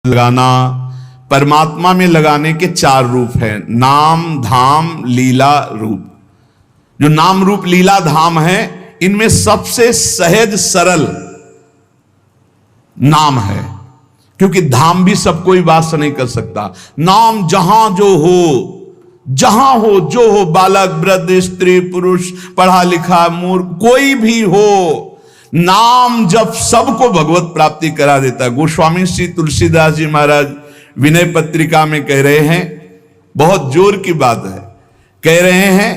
लगाना, परमात्मा में लगाने के चार रूप हैं, नाम धाम लीला रूप। जो नाम रूप लीला धाम है, इनमें सबसे सहज सरल नाम है, क्योंकि धाम भी सब कोई वास नहीं कर सकता। नाम जहां जो हो, जो हो, बालक वृद्ध स्त्री पुरुष पढ़ा लिखा मूर्ख कोई भी हो, नाम जब सबको भगवत प्राप्ति करा देता है। गोस्वामी श्री तुलसीदास जी महाराज विनय पत्रिका में कह रहे हैं, बहुत जोर की बात है, कह रहे हैं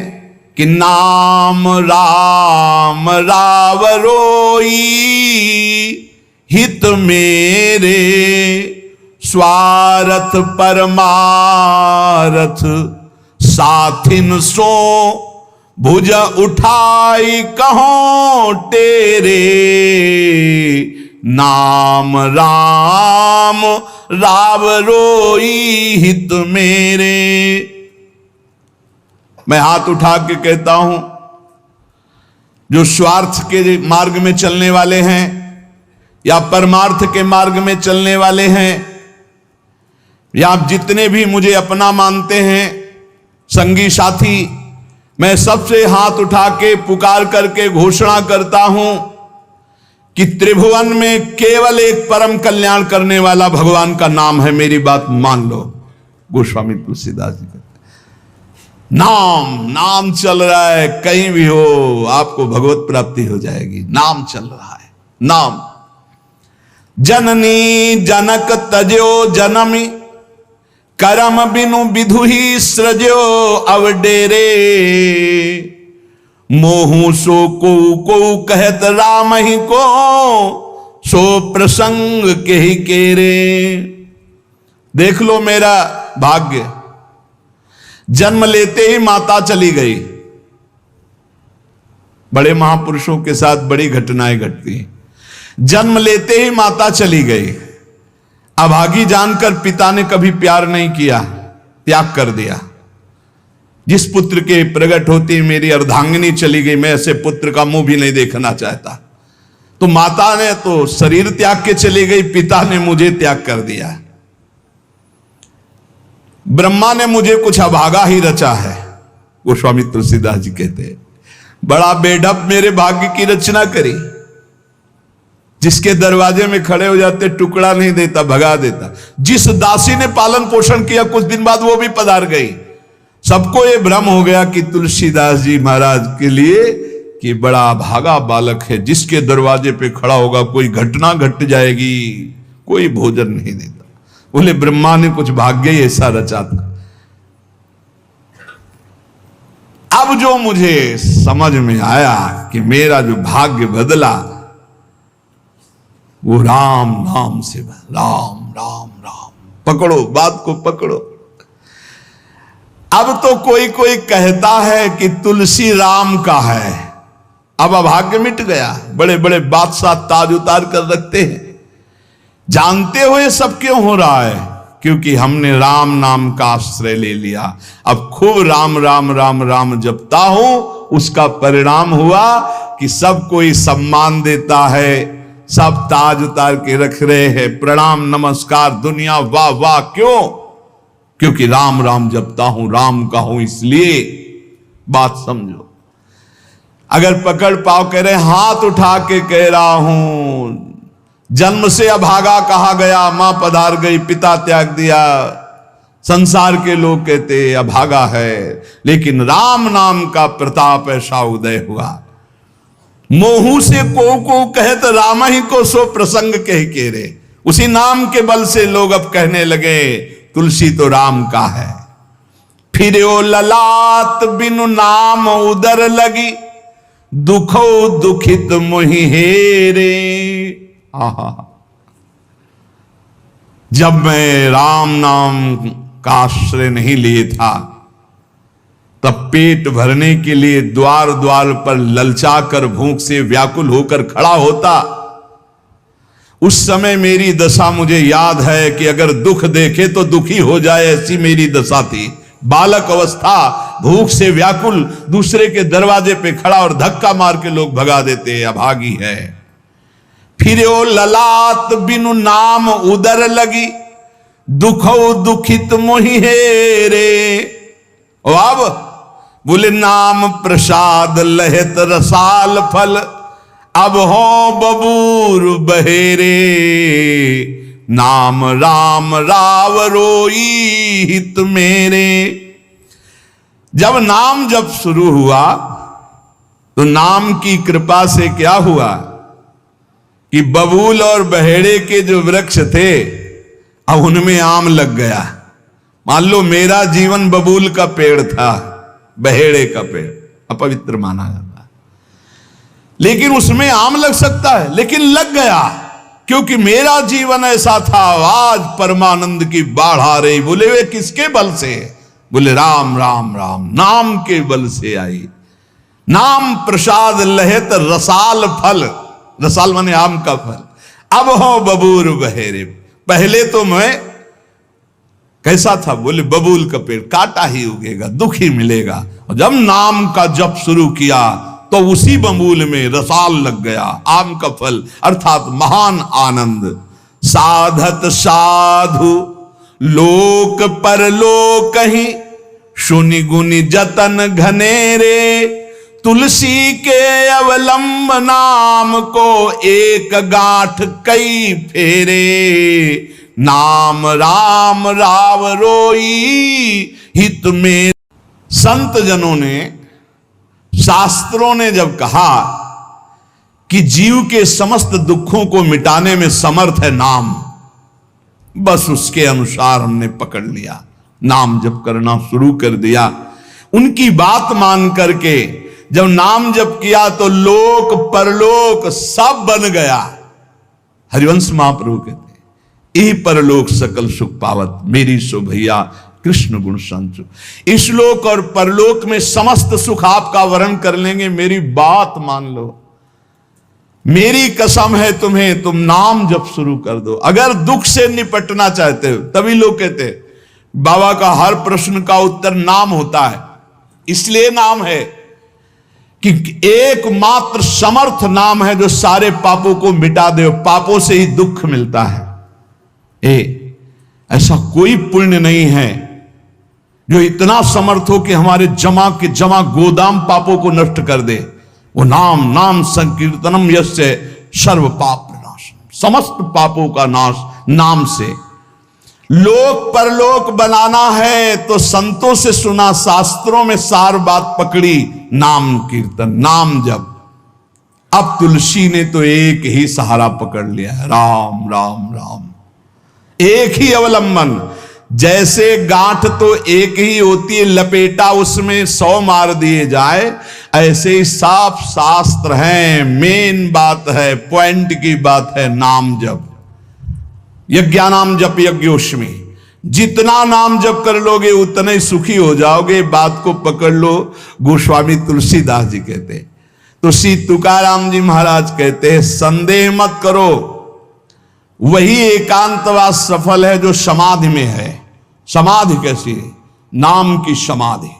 कि नाम राम रावरोई हित मेरे स्वार्थ परमारथ साथिन सो भुज उठाई कहो तेरे नाम राम राव रोई हित मेरे। मैं हाथ उठा के कहता हूं, जो स्वार्थ के मार्ग में चलने वाले हैं या परमार्थ के मार्ग में चलने वाले हैं, या आप जितने भी मुझे अपना मानते हैं संगी साथी, मैं सबसे हाथ उठा के पुकार करके घोषणा करता हूं कि त्रिभुवन में केवल एक परम कल्याण करने वाला भगवान का नाम है। मेरी बात मान लो। गोस्वामी तुलसीदास जी कहते नाम चल रहा है, कहीं भी हो आपको भगवत प्राप्ति हो जाएगी। नाम चल रहा है, नाम। जननी जनक तजो जनमी करम बिनु विधु ही सृजो अवडेरे मोहू सो को कहत राम ही को सो प्रसंग के ही केरे। देख लो मेरा भाग्य, जन्म लेते ही माता चली गई। बड़े महापुरुषों के साथ बड़ी घटनाएं घटती हैं। जन्म लेते ही माता चली गई। अभागी जानकर पिता ने कभी प्यार नहीं किया, त्याग कर दिया। जिस पुत्र के प्रकट होती मेरी अर्धांगिनी चली गई, मैं ऐसे पुत्र का मुंह भी नहीं देखना चाहता। तो माता ने तो शरीर त्याग के चली गई, पिता ने मुझे त्याग कर दिया। ब्रह्मा ने मुझे कुछ अभागा ही रचा है। गोस्वामी तुलसीदास जी कहते हैं, बड़ा बेढप मेरे भाग्य की रचना करी। जिसके दरवाजे में खड़े हो जाते टुकड़ा नहीं देता, भगा देता। जिस दासी ने पालन पोषण किया, कुछ दिन बाद वो भी पधार गई। सबको ये भ्रम हो गया कि तुलसीदास जी महाराज के लिए कि बड़ा भागा बालक है, जिसके दरवाजे पे खड़ा होगा कोई घटना घट जाएगी, कोई भोजन नहीं देता। बोले ब्रह्मा ने कुछ भाग्य ही ऐसा रचा था। अब जो मुझे समझ में आया कि मेरा जो भाग्य बदला वो राम नाम से, राम राम राम। पकड़ो बात को, पकड़ो। अब तो कोई कोई कहता है कि तुलसी राम का है। अब अभाग्य मिट गया। बड़े बड़े बादशाह ताज उतार कर रखते हैं। जानते हुए सब क्यों हो रहा है? क्योंकि हमने राम नाम का आश्रय ले लिया। अब खूब राम राम राम राम जपता हूं, उसका परिणाम हुआ कि सब कोई सम्मान देता है, सब ताज उतार के रख रहे हैं, प्रणाम नमस्कार दुनिया वाह वाह। क्यों? क्योंकि राम राम जपता हूं, राम का हूं, इसलिए। बात समझो। अगर पकड़ पाओ, कह रहे हाथ उठा के कह रहा हूं, जन्म से अभागा कहा गया, मां पधार गई, पिता त्याग दिया। संसार के लोग कहते अभागा है, लेकिन राम नाम का प्रताप ऐसा उदय हुआ। मोहू से को कहत राम ही को सो प्रसंग कह के रे। उसी नाम के बल से लोग अब कहने लगे तुलसी तो राम का है। फिर ओ ललाट बिनु नाम उदर लगी, दुखो दुखित मोहि हेरे। आहा, जब मैं राम नाम का आश्रय नहीं लिए था, तब पेट भरने के लिए द्वार द्वार पर ललचा कर भूख से व्याकुल होकर खड़ा होता। उस समय मेरी दशा मुझे याद है कि अगर दुख देखे तो दुखी हो जाए, ऐसी मेरी दशा थी। बालक अवस्था, भूख से व्याकुल, दूसरे के दरवाजे पे खड़ा और धक्का मार के लोग भगा देते, अभागी है। फिर ओ ललाट बिनु नाम उदर लगी, दुखो दुखित मोहि हेरे। और अब बोले नाम प्रसाद लहत रसाल फल, अब हो बबूर बहेरे। नाम राम राव रोई हित मेरे। जब नाम जब शुरू हुआ तो नाम की कृपा से क्या हुआ कि बबूल और बहेड़े के जो वृक्ष थे अब उनमें आम लग गया। मान लो मेरा जीवन बबूल का पेड़ था, बहेड़े का पेड़ अपवित्र माना जाता है, लेकिन उसमें आम लग सकता है, लेकिन लग गया क्योंकि मेरा जीवन ऐसा था। आज परमानंद की बाढ़ आ रही। बोले वे किसके बल से? बोले राम राम राम, नाम के बल से आई। नाम प्रसाद लहत रसाल फल, रसाल माने आम का फल, अब हो बबूर बहेरे। पहले तो मैं कैसा था? बोले बबूल का पेड़, काटा ही उगेगा, दुख ही मिलेगा। और जब नाम का जप शुरू किया तो उसी बबूल में रसाल लग गया, आम का फल अर्थात महान आनंद। साधत साधु लोक परलोक ही, सुनि गुनि जतन घनेरे। तुलसी के अवलंब नाम को, एक गांठ कई फेरे। नाम राम राव रोई हित में। संत जनों ने, शास्त्रों ने जब कहा कि जीव के समस्त दुखों को मिटाने में समर्थ है नाम, बस उसके अनुसार हमने पकड़ लिया, नाम जप करना शुरू कर दिया। उनकी बात मान करके जब नाम जप किया तो लोक परलोक सब बन गया। हरिवंश महाप्रभु कहते यही परलोक सकल सुख पावत, मेरी सो भैया कृष्ण गुण संचु। इस लोक और परलोक में समस्त सुख आपका वर्ण कर लेंगे, मेरी बात मान लो, मेरी कसम है तुम्हें, तुम नाम जप शुरू कर दो। अगर दुख से निपटना चाहते हो, तभी लोग कहते बाबा का हर प्रश्न का उत्तर नाम होता है। इसलिए नाम है कि एकमात्र समर्थ नाम है जो सारे पापों को मिटा दे। पापों से ही दुख मिलता है। ऐसा कोई पुण्य नहीं है जो इतना समर्थ हो कि हमारे जमा के जमा गोदाम पापों को नष्ट कर दे। वो नाम, नाम संकीर्तनम यस्य सर्व पाप नाशम, समस्त पापों का नाश नाम से। लोक परलोक बनाना है तो संतों से सुना, शास्त्रों में सार बात पकड़ी, नाम कीर्तन, नाम जप। अब तुलसी ने तो एक ही सहारा पकड़ लिया है, राम राम राम, एक ही अवलंबन। जैसे गांठ तो एक ही होती है, लपेटा उसमें 100 मार दिए जाए, ऐसे ही साफ शास्त्र है, मेन बात है, पॉइंट की बात है, नाम जप। यज्ञानाम जप यज्ञोष्मी, जितना नाम जप कर लोगे उतने ही सुखी हो जाओगे। बात को पकड़ लो। गोस्वामी तुलसीदास जी कहते, तुलसी तुकाराम जी महाराज कहते हैं, संदेह मत करो, वही एकांतवास सफल है जो समाधि में है। समाधि कैसी है? नाम की समाधि,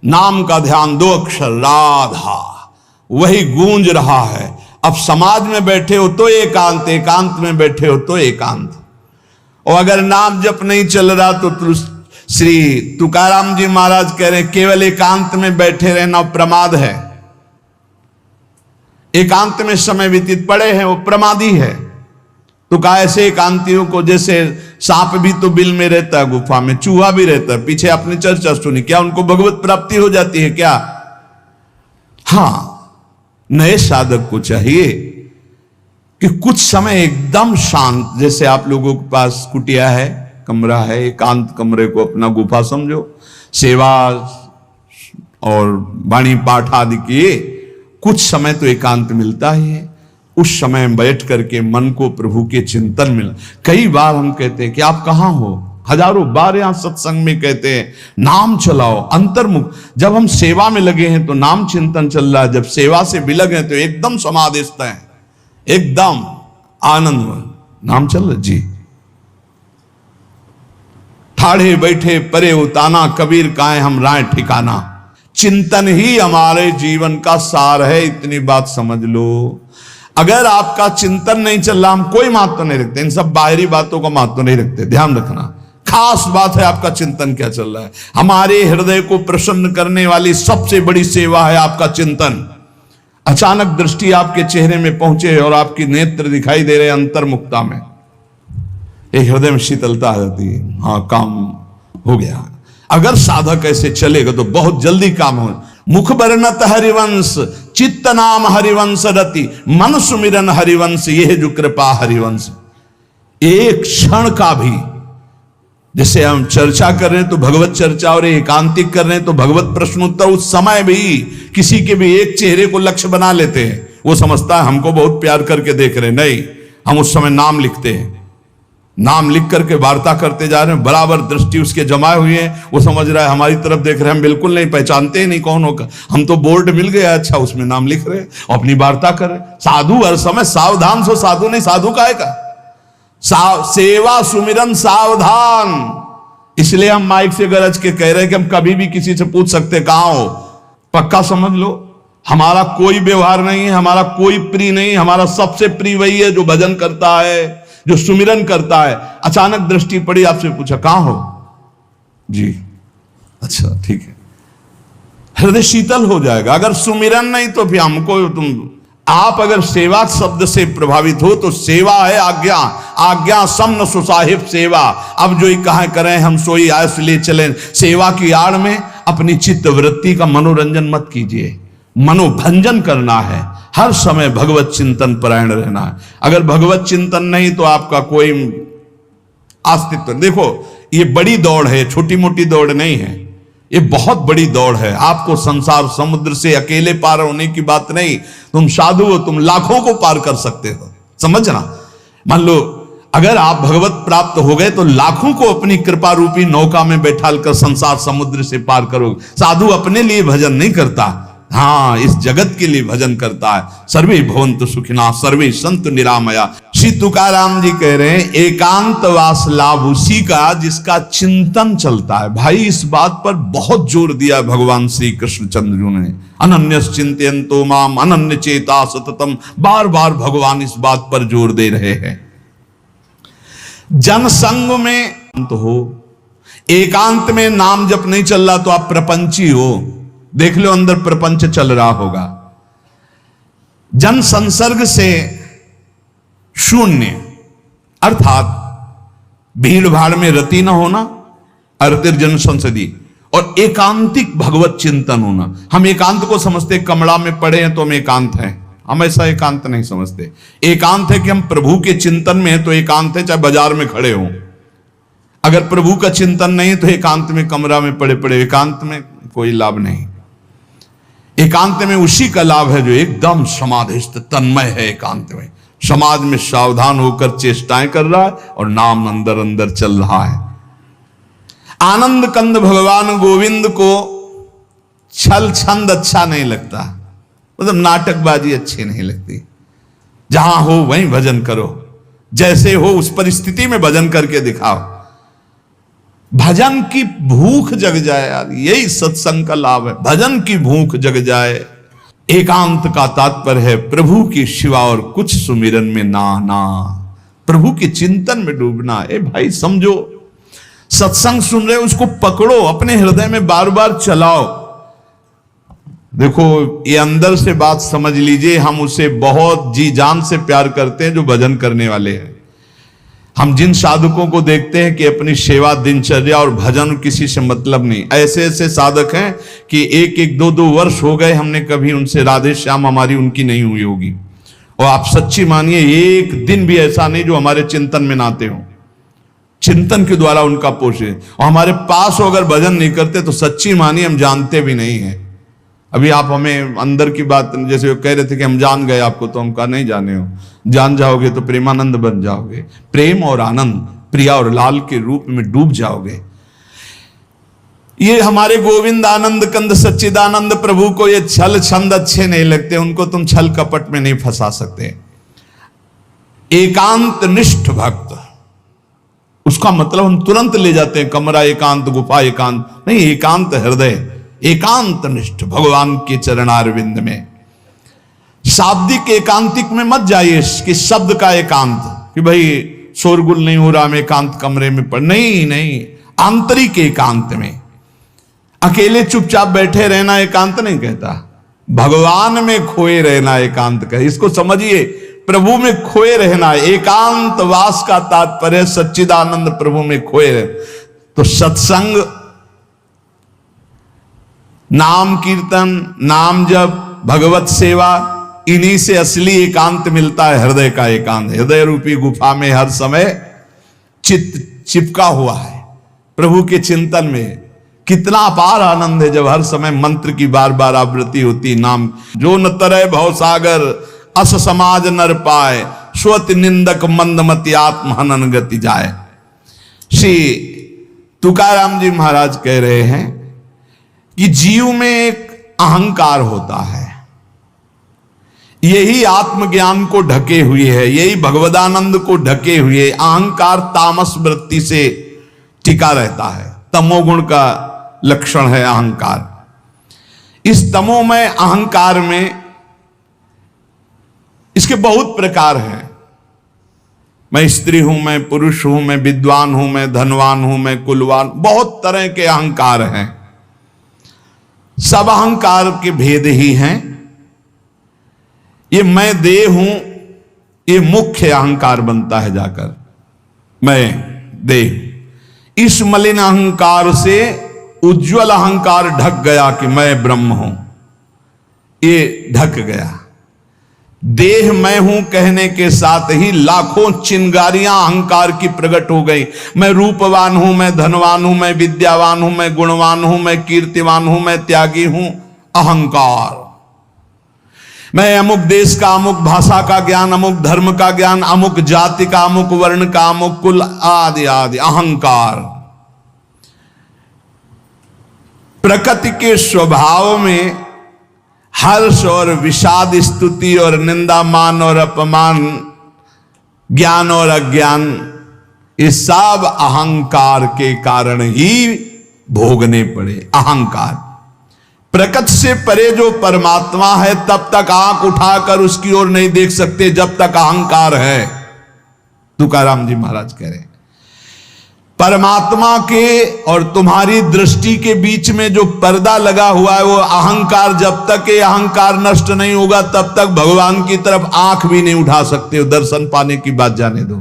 नाम का ध्यान, 2 अक्षर राधा, वही गूंज रहा है। अब समाज में बैठे हो तो एकांत, एकांत में बैठे हो तो एकांत। और अगर नाम जप नहीं चल रहा तो श्री तुकाराम जी महाराज कह रहे केवल एकांत में बैठे रहना प्रमाद है। एकांत में समय व्यतीत पड़े हैं वो प्रमादी है। तो कहा ऐसे एकांतियों को, जैसे सांप भी तो बिल में रहता है, गुफा में चूहा भी रहता है, पीछे आपने चर्चा सुनी, क्या उनको भगवत प्राप्ति हो जाती है क्या? हाँ, नए साधक को चाहिए कि कुछ समय एकदम शांत, जैसे आप लोगों के पास कुटिया है, कमरा है, एकांत कमरे को अपना गुफा समझो, सेवा और वाणी पाठ आदि किए, कुछ समय तो एकांत मिलता ही है। उस समय बैठ करके मन को प्रभु के चिंतन में, कई बार हम कहते हैं कि आप कहां हो, हजारों बार यहां सत्संग में कहते हैं नाम चलाओ, अंतर्मुख। जब हम सेवा में लगे हैं तो नाम चिंतन चल रहा है, जब सेवा से विलग हैं तो एकदम समाधिस्थ हैं, एकदम आनंद, नाम चल रहा जी। ठाढ़े बैठे परे उताना, कबीर काहे हम राय ठिकाना। चिंतन ही हमारे जीवन का सार है, इतनी बात समझ लो। अगर आपका चिंतन नहीं चल रहा, हम कोई महत्व नहीं रखते, इन सब बाहरी बातों का महत्व नहीं रखते, ध्यान रखना। खास बात है आपका चिंतन क्या चल रहा है। हमारे हृदय को प्रसन्न करने वाली सबसे बड़ी सेवा है आपका चिंतन। अचानक दृष्टि आपके चेहरे में पहुंचे और आपकी नेत्र दिखाई दे रहे अंतर्मुखता में, एक हृदय में शीतलता आ जाती है, हाँ काम हो गया। अगर साधक ऐसे चलेगा तो बहुत जल्दी काम हो। मुख वर्णत हरिवंश, चित्त नाम हरिवंश रति, मन सुमिरन हरिवंश, यह जो कृपा हरिवंश। एक क्षण का भी, जैसे हम चर्चा कर रहे हैं तो भगवत चर्चा और एकांतिक कर रहे हैं तो भगवत प्रश्नोत्तर, उस समय भी किसी के भी एक चेहरे को लक्ष्य बना लेते हैं। वो समझता है हमको बहुत प्यार करके देख रहे हैं, नहीं, हम उस समय नाम लिखते हैं, नाम लिख करके वार्ता करते जा रहे हैं, बराबर दृष्टि उसके जमाए हुए हैं। वो समझ रहा है हमारी तरफ देख रहे हैं, हम बिल्कुल नहीं पहचानते ही नहीं कौन होगा, हम तो बोर्ड मिल गया, अच्छा उसमें नाम लिख रहे हैं, अपनी वार्ता कर रहे हैं। साधु हर समय सावधान सो, साधु नहीं, साधु काहे का सेवा सुमिरन सावधान। इसलिए हम माइक से गरज के कह रहे हैं कि हम कभी भी किसी से पूछ सकते कहां हो। पक्का समझ लो, हमारा कोई व्यवहार नहीं है, हमारा कोई प्रिय नहीं, हमारा सबसे प्रिय वही है जो भजन करता है, जो सुमिरन करता है। अचानक दृष्टि पड़ी, आपसे पूछा कहां हो जी, अच्छा ठीक है, हृदय शीतल हो जाएगा। अगर सुमिरन नहीं तो फिर हमको आप अगर सेवा शब्द से प्रभावित हो तो सेवा है आज्ञा, आज्ञा समन सुसाहिब सेवा। अब जो ही कहा करें हम सोई आयस ले चलें, सेवा की आड़ में अपनी चित्त वृत्ति का मनोरंजन मत कीजिए, मनोभंजन करना है, हर समय भगवत चिंतन परायण रहना है। अगर भगवत चिंतन नहीं तो आपका कोई अस्तित्व। देखो ये बड़ी दौड़ है, छोटी मोटी दौड़ नहीं है, ये बहुत बड़ी दौड़ है। आपको संसार समुद्र से अकेले पार होने की बात नहीं, तुम साधु हो, तुम लाखों को पार कर सकते हो, समझना। मान लो अगर आप भगवत प्राप्त हो गए तो लाखों को अपनी कृपा रूपी नौका में बैठाल कर संसार समुद्र से पार करोगे। साधु अपने लिए भजन नहीं करता, हाँ इस जगत के लिए भजन करता है। सर्वे भवन्तु सुखिनः सर्वे सन्तु निरामया। श्री तुकाराम जी कह रहे हैं एकांत वास लाभ उसी का जिसका चिंतन चलता है। भाई इस बात पर बहुत जोर दिया भगवान श्री कृष्णचंद्र जी ने, अनन्यस चिंतयन्तो माम अनन्य चेता सततम। बार बार भगवान इस बात पर जोर दे रहे हैं। जनसंग में तो हो, एकांत में नाम जप नहीं चल रहा तो आप प्रपंची हो। देख लो अंदर प्रपंच चल रहा होगा। जन संसर्ग से शून्य अर्थात भीड़ भाड़ में रति न होना, अर्तिर्जन संसदी, और एकांतिक भगवत चिंतन होना। हम एकांत को समझते कमरा में पड़े हैं तो हम एकांत हैं, हम ऐसा एकांत नहीं समझते। एकांत है कि हम प्रभु के चिंतन में हैं तो एकांत है, चाहे बाजार में खड़े हों। अगर प्रभु का चिंतन नहीं तो एकांत में कमरा में पड़े पड़े एकांत में कोई लाभ नहीं। एकांत में उसी का लाभ है जो एकदम समाधिस्थ तन्मय है। एकांत में समाज में सावधान होकर चेष्टाएं कर रहा है और नाम अंदर अंदर चल रहा है। आनंद कंद भगवान गोविंद को छल छंद अच्छा नहीं लगता, मतलब नाटकबाजी अच्छी नहीं लगती। जहां हो वहीं भजन करो, जैसे हो उस परिस्थिति में भजन करके दिखाओ। भजन की भूख जग जाए यार, यही सत्संग का लाभ है। भजन की भूख जग जाए। एकांत का तात्पर्य है प्रभु की शिवा और कुछ सुमिरन में ना, प्रभु के चिंतन में डूबना। ए भाई समझो, सत्संग सुन रहे हो उसको पकड़ो, अपने हृदय में बार बार चलाओ। देखो ये अंदर से बात समझ लीजिए, हम उसे बहुत जी जान से प्यार करते हैं जो भजन करने वाले हैं। हम जिन साधकों को देखते हैं कि अपनी सेवा दिनचर्या और भजन किसी से मतलब नहीं, ऐसे ऐसे साधक हैं कि एक एक दो दो वर्ष हो गए हमने कभी उनसे राधे श्याम हमारी उनकी नहीं हुई होगी। और आप सच्ची मानिए एक दिन भी ऐसा नहीं जो हमारे चिंतन में ना आते हो, चिंतन के द्वारा उनका पोषे। और हमारे पास हो अगर भजन नहीं करते तो सच्ची मानिए हम जानते भी नहीं है। अभी आप हमें अंदर की बात, जैसे वो कह रहे थे कि हम जान गए आपको, तो हम कहा नहीं जाने हो, जान जाओगे तो प्रेमानंद बन जाओगे। प्रेम और आनंद, प्रिया और लाल के रूप में डूब जाओगे। ये हमारे गोविंद आनंद कंद सच्चिदानंद प्रभु को ये छल छंद अच्छे नहीं लगते, उनको तुम छल कपट में नहीं फंसा सकते। एकांत निष्ठ भक्त, उसका मतलब हम तुरंत ले जाते हैं कमरा एकांत, गुफा एकांत नहीं, एकांत हृदय, एकांत निष्ठ भगवान के चरणारविंद में। शाब्दिक एकांतिक में मत जाइए कि शब्द का एकांत, कि भाई शोरगुल नहीं हो रहा, हम एकांत कमरे में पढ़, नहीं, आंतरिक एकांत में अकेले चुपचाप बैठे रहना एकांत नहीं कहता, भगवान में खोए रहना एकांत कहता। इसको समझिए, प्रभु में खोए रहना, एकांत वास का तात्पर्य सच्चिदानंद प्रभु में खोए रहे। तो सत्संग, नाम कीर्तन, नाम जप, भगवत सेवा, इन्हीं से असली एकांत मिलता है, हृदय का एकांत। हृदय रूपी गुफा में हर समय चित्त चिपका हुआ है प्रभु के चिंतन में। कितना अपार आनंद है जब हर समय मंत्र की बार बार आवृत्ति होती। नाम जो न तरय भव सागर, अस समाज नर पाए, स्वत निंदक मंदमति आत्म हनन गति जाए। श्री तुकाराम जी महाराज कह रहे हैं कि जीव में एक अहंकार होता है, यही आत्मज्ञान को ढके हुए है, यही भगवदानंद को ढके हुए। अहंकार तामस वृत्ति से टिका रहता है, तमोगुण का लक्षण है अहंकार। इस तमोमय अहंकार में इसके बहुत प्रकार हैं। मैं स्त्री हूं, मैं पुरुष हूं, मैं विद्वान हूं, मैं धनवान हूं, मैं कुलवान, बहुत तरह के अहंकार हैं। सब अहंकार के भेद ही हैं। ये मैं देह हूं, ये मुख्य अहंकार बनता है जाकर, मैं देह। इस मलिन अहंकार से उज्जवल अहंकार ढक गया कि मैं ब्रह्म हूं, ये ढक गया। देह मैं हूं कहने के साथ ही लाखों चिंगारियां अहंकार की प्रकट हो गई। मैं रूपवान हूं, मैं धनवान हूं, मैं विद्यावान हूं, मैं गुणवान हूं, मैं कीर्तिवान हूं, मैं त्यागी हूं, अहंकार। मैं अमुक देश का, अमुक भाषा का ज्ञान, अमुक धर्म का ज्ञान, अमुक जाति का, अमुक वर्ण का, अमुक कुल, आदि आदि, अहंकार। प्रकृति के स्वभाव में हर्ष और विषाद, स्तुति और निंदा, मान और अपमान, ज्ञान और अज्ञान, ये सब अहंकार के कारण ही भोगने पड़े। अहंकार। प्रकृति से परे जो परमात्मा है तब तक आंख उठाकर उसकी ओर नहीं देख सकते जब तक अहंकार है। तुकाराम जी महाराज कह रहे हैं, परमात्मा के और तुम्हारी दृष्टि के बीच में जो पर्दा लगा हुआ है वो अहंकार। जब तक ये अहंकार नष्ट नहीं होगा तब तक भगवान की तरफ आंख भी नहीं उठा सकते हो। दर्शन पाने की बात जाने दो।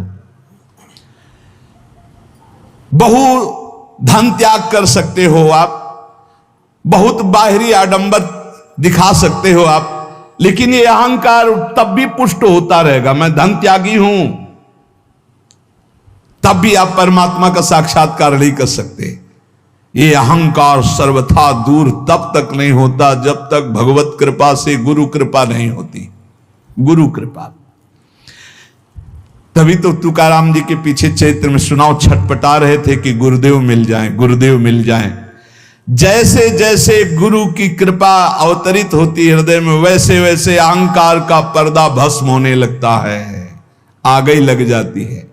बहु धन त्याग कर सकते हो आप, बहुत बाहरी आडंबर दिखा सकते हो आप, लेकिन ये अहंकार तब भी पुष्ट होता रहेगा। मैं धन त्यागी हूं, तब भी आप परमात्मा का साक्षात्कार नहीं कर सकते। ये अहंकार सर्वथा दूर तब तक नहीं होता जब तक भगवत कृपा से गुरु कृपा नहीं होती। गुरु कृपा। तभी तो तुकाराम जी के पीछे चैत्र में सुनाओ छटपटा रहे थे कि गुरुदेव मिल जाएं, गुरुदेव मिल जाएं। जैसे जैसे गुरु की कृपा अवतरित होती हृदय में, वैसे वैसे अहंकार का पर्दा भस्म होने लगता है, आग ही लग जाती है।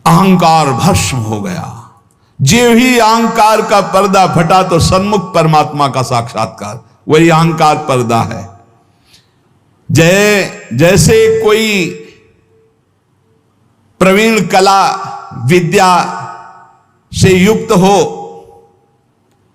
अहंकार भस्म हो गया। जो ही अहंकार का पर्दा फटा तो सन्मुख परमात्मा का साक्षात्कार, वही अहंकार पर्दा है। जैसे कोई प्रवीण कला विद्या से युक्त हो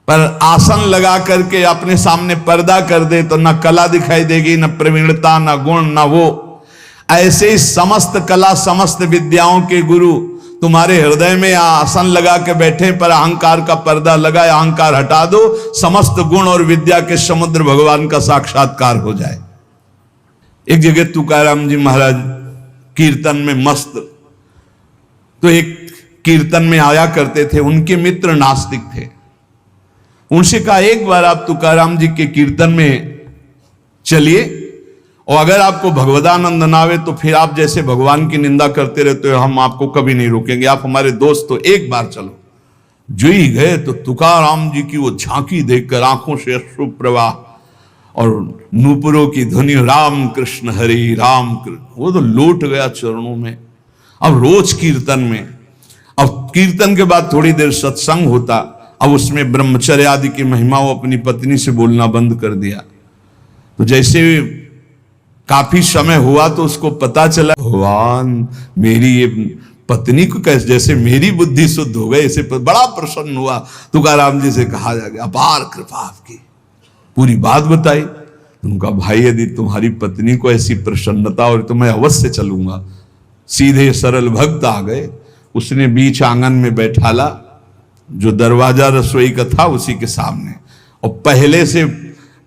पर आसन लगा करके अपने सामने पर्दा कर दे तो न कला दिखाई देगी, न प्रवीणता, न गुण, न वो। ऐसे ही समस्त कला समस्त विद्याओं के गुरु तुम्हारे हृदय में आसन लगा के बैठे पर अहंकार का पर्दा लगा, अहंकार हटा दो, समस्त गुण और विद्या के समुद्र भगवान का साक्षात्कार हो जाए। एक जगह तुकाराम जी महाराज कीर्तन में मस्त, तो एक कीर्तन में आया करते थे, उनके मित्र नास्तिक थे। उनसे कहा एक बार आप तुकाराम जी के कीर्तन में चलिए और अगर आपको भगवदानंद ना आवे तो फिर आप जैसे भगवान की निंदा करते रहते हो, हम आपको कभी नहीं रोकेंगे, आप हमारे दोस्त हो, एक बार चलो। जो ही गए तो तुकाराम जी की वो झांकी देखकर आंखों से अश्रु प्रवाह और नूपुरों की ध्वनि, राम कृष्ण हरि राम कृष्ण, वो तो लौट गया चरणों में। अब रोज कीर्तन में, अब कीर्तन के बाद थोड़ी देर सत्संग होता, अब उसमें ब्रह्मचर्य आदि की महिमा वो अपनी पत्नी से बोलना बंद कर दिया। तो जैसे काफी समय हुआ तो उसको पता चला, भगवान मेरी ये पत्नी को कैसे, जैसे मेरी बुद्धि शुद्ध हो गई, ऐसे बड़ा प्रसन्न हुआ। तुकाराम जी से कहा जा गया, अपार कृपा आपकी। पूरी बात बताई। उनका भाई यदि तुम्हारी पत्नी को ऐसी प्रसन्नता और तो मैं अवश्य चलूंगा। सीधे सरल भक्त आ गए, उसने बीच आंगन में बैठाला, जो दरवाजा रसोई का था उसी के सामने, और पहले से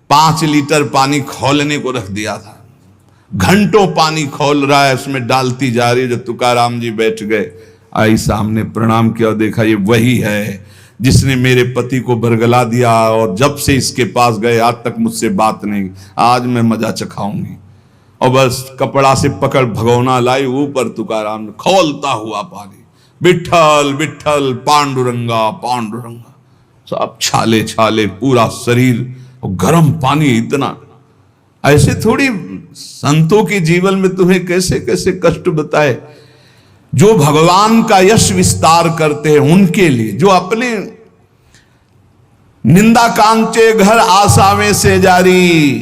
5 लीटर पानी खौलने को रख दिया था। घंटों पानी खौल रहा है, उसमें डालती जा रही है। जब तुकाराम जी बैठ गए, आई सामने, प्रणाम किया और देखा ये वही है जिसने मेरे पति को बरगला दिया, और जब से इसके पास गए आज तक मुझसे बात नहीं, आज मैं मजा चखाऊंगी। और बस कपड़ा से पकड़ भगोना लाई, ऊपर तुकाराम खौलता हुआ पानी, विठ्ठल विठ्ठल पांडुरंगा पांडुरंगा, सब छाले छाले पूरा शरीर, और गर्म पानी इतना। ऐसे थोड़ी संतों के जीवन में तुम्हें कैसे कैसे कष्ट बताए। जो भगवान का यश विस्तार करते हैं उनके लिए, जो अपने निंदा कांचे घर आसावे से जारी,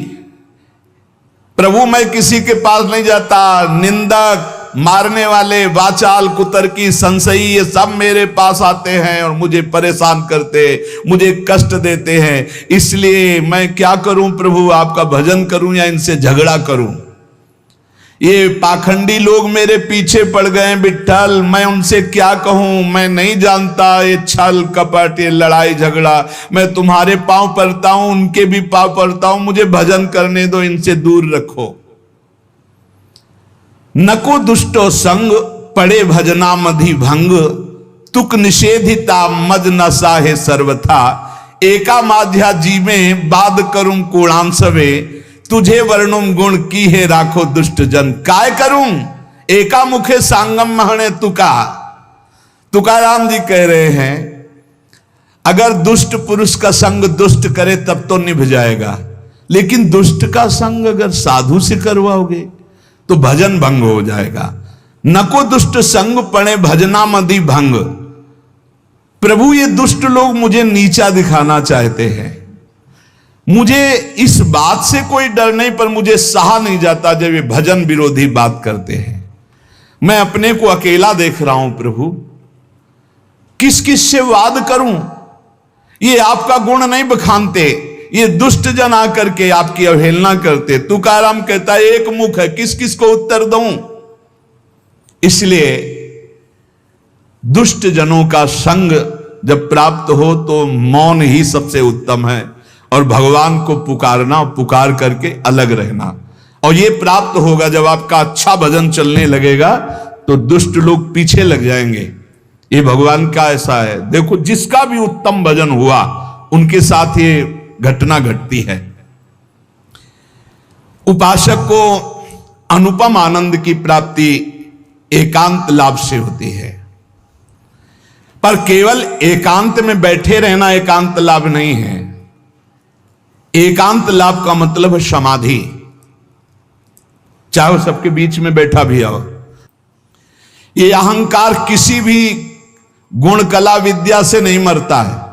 प्रभु मैं किसी के पास नहीं जाता, निंदक मारने वाले, वाचाल, कुतर्की, संशयी, ये सब मेरे पास आते हैं और मुझे परेशान करते, मुझे कष्ट देते हैं। इसलिए मैं क्या करूं प्रभु, आपका भजन करूं या इनसे झगड़ा करूं? ये पाखंडी लोग मेरे पीछे पड़ गए विठ्ठल, मैं उनसे क्या कहूं? मैं नहीं जानता ये छल कपट, ये लड़ाई झगड़ा। मैं तुम्हारे पांव पड़ता हूं, उनके भी पांव पड़ता हूं, मुझे भजन करने दो, इनसे दूर रखो। नको दुष्टो संग पड़े भजना मधि भंग, तुक निषेधिता मद न साहे सर्वथा, एका माध्या जी में बाद करूं कोणांसवे, तुझे वर्णुम गुण की है राखो दुष्ट जन। काय करूं एका मुखे सांगम महणे तुका। तुकाराम जी कह रहे हैं, अगर दुष्ट पुरुष का संग दुष्ट करे तब तो निभ जाएगा, लेकिन दुष्ट का संग अगर साधु से करवाओगे तो भजन भंग हो जाएगा। नको दुष्ट संग पड़े भजना मदि भंग। प्रभु ये दुष्ट लोग मुझे नीचा दिखाना चाहते हैं। मुझे इस बात से कोई डर नहीं, पर मुझे सहा नहीं जाता जब ये भजन विरोधी बात करते हैं। मैं अपने को अकेला देख रहा हूं प्रभु, किस किस से वाद करूं? ये आपका गुण नहीं बखानते, ये दुष्ट जन आकर के आपकी अवहेलना करते। तुकाराम कहता है एक मुख है, किस किस को उत्तर दूं? इसलिए दुष्ट जनों का संग जब प्राप्त हो तो मौन ही सबसे उत्तम है, और भगवान को पुकारना, पुकार करके अलग रहना। और ये प्राप्त होगा जब आपका अच्छा भजन चलने लगेगा तो दुष्ट लोग पीछे लग जाएंगे। ये भगवान का ऐसा है। देखो जिसका भी उत्तम भजन हुआ उनके साथ ये घटना घटती है। उपासक को अनुपम आनंद की प्राप्ति एकांत लाभ से होती है, पर केवल एकांत में बैठे रहना एकांत लाभ नहीं है। एकांत लाभ का मतलब है समाधि, चाहे वो सबके बीच में बैठा भी हो। ये अहंकार किसी भी गुण कला विद्या से नहीं मरता है,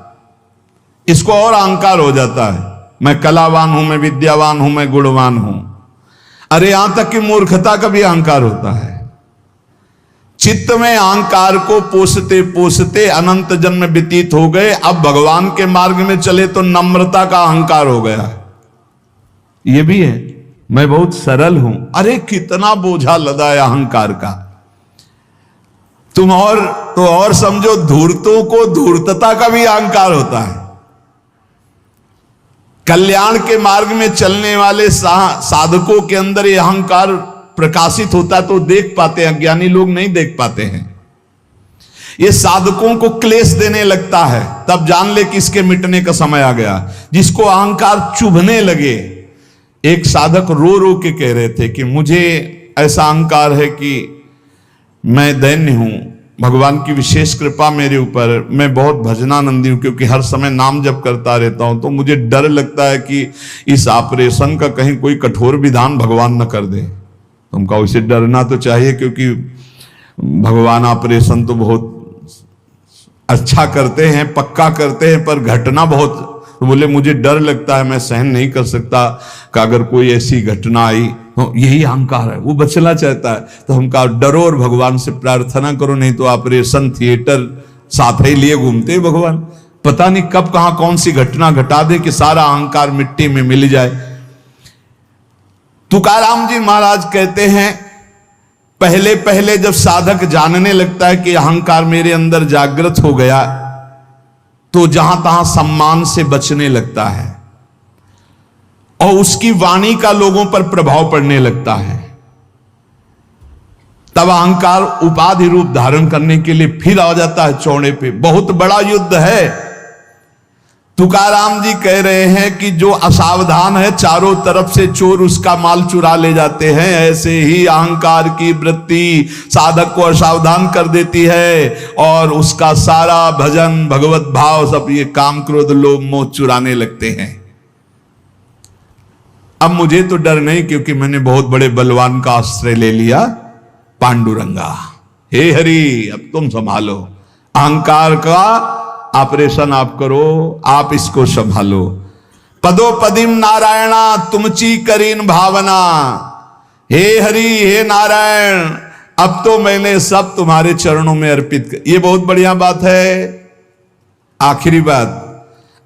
इसको और अहंकार हो जाता है, मैं कलावान हूं, मैं विद्यावान हूं, मैं गुणवान हूं। अरे यहां तक कि मूर्खता का भी अहंकार होता है। चित्त में अहंकार को पोसते पोसते अनंत जन्म व्यतीत हो गए, अब भगवान के मार्ग में चले तो नम्रता का अहंकार हो गया। ये भी है, मैं बहुत सरल हूं। अरे कितना बोझा लदा है अहंकार का। तुम और समझो, धूर्तों को धूर्तता का भी अहंकार होता है। कल्याण के मार्ग में चलने वाले साधकों के अंदर ये अहंकार प्रकाशित होता तो देख पाते हैं, अज्ञानी लोग नहीं देख पाते हैं। ये साधकों को क्लेश देने लगता है, तब जान ले कि इसके मिटने का समय आ गया। जिसको अहंकार चुभने लगे, एक साधक रो रो के कह रहे थे कि मुझे ऐसा अहंकार है कि मैं दैन्य हूं, भगवान की विशेष कृपा मेरे ऊपर, मैं बहुत भजनानंदी हूं, क्योंकि हर समय नाम जप करता रहता हूं, तो मुझे डर लगता है कि इस ऑपरेशन का कहीं कोई कठोर विधान भगवान न कर दे। तुमका उसे डरना तो चाहिए, क्योंकि भगवान ऑपरेशन तो बहुत अच्छा करते हैं, पक्का करते हैं, पर घटना बहुत। तो बोले मुझे डर लगता है, मैं सहन नहीं कर सकता कि अगर कोई ऐसी घटना आई तो यही अहंकार है, वो बचना चाहता है। तो हम कहा डरो और भगवान से प्रार्थना करो, नहीं तो ऑपरेशन थिएटर साथ ही लिए घूमते भगवान, पता नहीं कब कहां कौन सी घटना घटा दे कि सारा अहंकार मिट्टी में मिल जाए। तुकाराम जी महाराज कहते हैं पहले पहले जब साधक जानने लगता है कि अहंकार मेरे अंदर जागृत हो गया, तो जहां तहां सम्मान से बचने लगता है और उसकी वाणी का लोगों पर प्रभाव पड़ने लगता है। तब अहंकार उपाधि रूप धारण करने के लिए फिर आ जाता है चौड़े पे। बहुत बड़ा युद्ध है। तुकाराम जी कह रहे हैं कि जो असावधान है चारों तरफ से चोर उसका माल चुरा ले जाते हैं। ऐसे ही अहंकार की वृत्ति साधक को असावधान कर देती है और उसका सारा भजन भगवत भाव सब ये काम क्रोध लोभ मोह चुराने लगते हैं। अब मुझे तो डर नहीं, क्योंकि मैंने बहुत बड़े बलवान का आश्रय ले लिया, पांडुरंगा। हे हरि अब तुम संभालो, अहंकार का ऑपरेशन आप करो, आप इसको संभालो। पदो पदिम नारायणा तुमची करीन भावना। हे हरि हे नारायण अब तो मैंने सब तुम्हारे चरणों में अर्पित कर। ये बहुत बढ़िया बात है। आखिरी बात,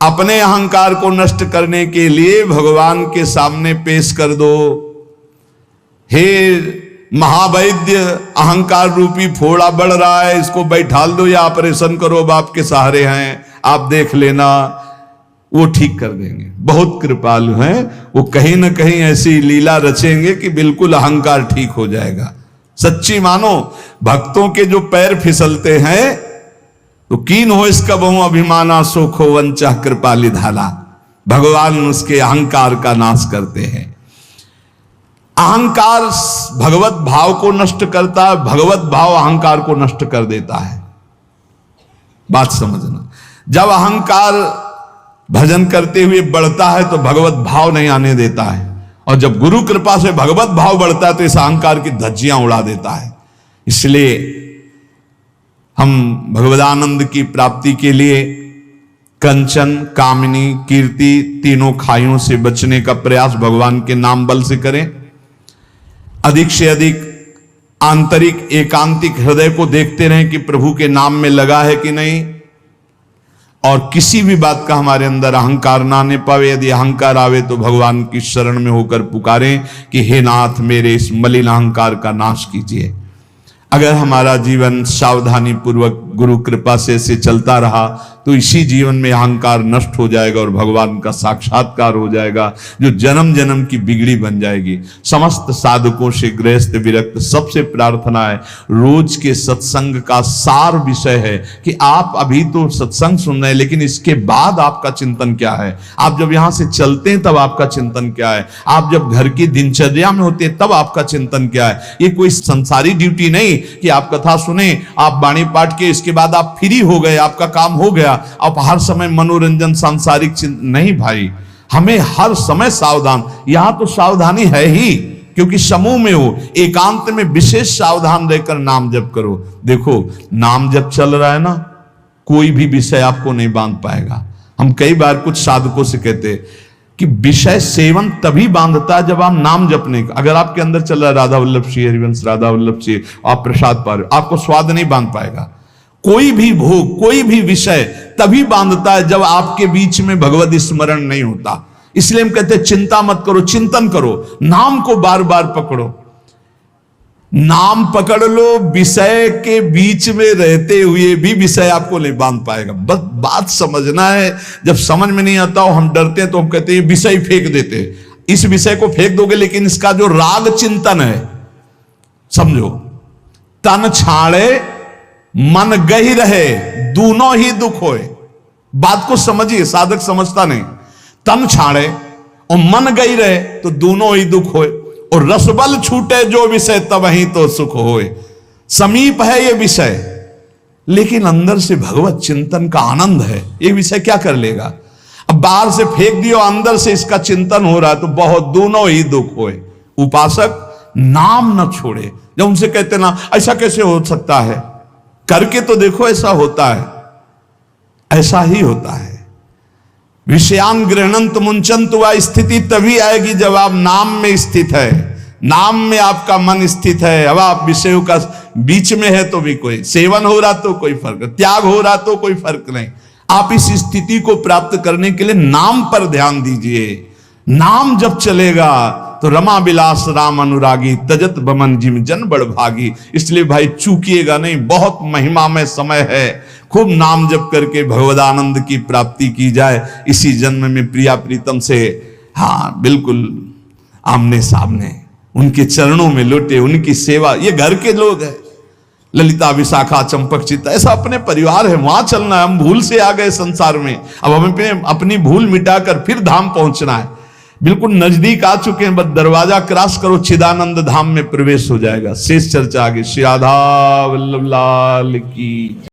अपने अहंकार को नष्ट करने के लिए भगवान के सामने पेश कर दो। हे महावैद्य अहंकार रूपी फोड़ा बढ़ रहा है, इसको बैठाल दो या ऑपरेशन करो, अब आपके सहारे हैं, आप देख लेना, वो ठीक कर देंगे। बहुत कृपालु हैं वो, कहीं ना कहीं ऐसी लीला रचेंगे कि बिल्कुल अहंकार ठीक हो जाएगा। सच्ची मानो भक्तों के जो पैर फिसलते हैं तो कीन हो इसका बहु अभिमाना सोखो वंचा कृपाली धाला। भगवान उसके अहंकार का नाश करते हैं। अहंकार भगवत भाव को नष्ट करता है, भगवत भाव अहंकार को नष्ट कर देता है। बात समझना, जब अहंकार भजन करते हुए बढ़ता है तो भगवत भाव नहीं आने देता है, और जब गुरु कृपा से भगवत भाव बढ़ता है तो इस अहंकार की धज्जियां उड़ा देता है। इसलिए हम भगवदानंद की प्राप्ति के लिए कंचन कामिनी कीर्ति तीनों खाइयों से बचने का प्रयास भगवान के नाम बल से करें। अधिक से अधिक आंतरिक एकांतिक हृदय को देखते रहें कि प्रभु के नाम में लगा है कि नहीं, और किसी भी बात का हमारे अंदर अहंकार ना आने पावे। यदि अहंकार आवे तो भगवान की शरण में होकर पुकारें कि हे नाथ मेरे इस मलिन अहंकार का नाश कीजिए। अगर हमारा जीवन सावधानी पूर्वक गुरु कृपा से चलता रहा तो इसी जीवन में अहंकार नष्ट हो जाएगा और भगवान का साक्षात्कार हो जाएगा, जो जन्म जन्म की बिगड़ी बन जाएगी। समस्त साधकों से गृहस्थ विरक्त सबसे प्रार्थना है, रोज के सत्संग का सार विषय है कि आप अभी तो सत्संग सुन रहे हैं, लेकिन इसके बाद आपका चिंतन क्या है। आप जब यहां से चलते हैं तब आपका चिंतन क्या है, आप जब घर की दिनचर्या में होते हैं तब आपका चिंतन क्या है। ये कोई संसारी ड्यूटी नहीं कि आप कथा सुने, आप वाणी पाठ के, इसके बाद आप फ्री हो गए, आपका काम हो गया, आप हर समय मनोरंजन सांसारिक नहीं भाई, हमें हर समय सावधान। यहां तो सावधानी है ही, क्योंकि समूह में हो, एकांत में विशेष सावधान रहकर नाम जप करो। देखो नाम जप चल रहा है ना, कोई भी विषय आपको नहीं बांध पाएगा। हम कई बार कुछ साधकों से कहते कि विषय सेवन तभी बांधता है जब आप नाम जपने का। अगर आपके अंदर चल रहा है राधा वल्लभ श्री हरिवंश राधा वल्लभ श्री, आप प्रसाद पा रहे हो, आपको स्वाद नहीं बांध पाएगा। कोई भी भोग कोई भी विषय तभी बांधता है जब आपके बीच में भगवत स्मरण नहीं होता। इसलिए हम कहते हैं चिंता मत करो, चिंतन करो, नाम को बार बार पकड़ो। नाम पकड़ लो, विषय के बीच में रहते हुए भी विषय आपको नहीं बांध पाएगा। बस बात समझना है। जब समझ में नहीं आता हो, हम डरते हैं तो हम कहते हैं विषय फेंक देते हैं। इस विषय को फेंक दोगे, लेकिन इसका जो राग चिंतन है, समझो, तन छाड़े मन गही रहे दोनों ही दुख होए। बात को समझिए, साधक समझता नहीं। तन छाड़े और मन गई रहे तो दोनों ही दुख होए, और रसबल छूटे जो विषय तब ही तो सुख होए। समीप है ये विषय, लेकिन अंदर से भगवत चिंतन का आनंद है। ये विषय क्या कर लेगा। अब बाहर से फेंक दियो, अंदर से इसका चिंतन हो रहा है तो बहुत दोनों ही दुख होए। उपासक नाम न छोड़े। जब उनसे कहते ना ऐसा कैसे हो सकता है, करके तो देखो ऐसा होता है, ऐसा ही होता है। विषयान गृहणंत मुंचंत, वह स्थिति तभी आएगी जब आप नाम में स्थित है। नाम में आपका मन स्थित है। अब आप विषयों का बीच में है तो भी कोई सेवन हो रहा तो कोई फर्क, त्याग हो रहा तो कोई फर्क नहीं। आप इस स्थिति को प्राप्त करने के लिए नाम पर ध्यान दीजिए। नाम जब चलेगा तो रमा विलास राम अनुरागी, तजत बमन जिम जन बड़ भागी। इसलिए भाई चूकिएगा नहीं, बहुत महिमामय समय है। खूब नाम जप करके भगवदानंद की प्राप्ति की जाए। इसी जन्म में प्रिया प्रीतम से, हाँ बिल्कुल आमने सामने उनके चरणों में लौटे, उनकी सेवा। ये घर के लोग हैं, ललिता विशाखा चंपक चित्ता, ऐसा अपने परिवार है, वहां चलना है। हम भूल से आ गए संसार में, अब हमें अपनी भूल मिटाकर फिर धाम पहुंचना है। बिल्कुल नजदीक आ चुके हैं, बस दरवाजा क्रॉस करो, चिदानंद धाम में प्रवेश हो जाएगा। शेष चर्चा आगे। श्री राधा वल्लभ लाल की।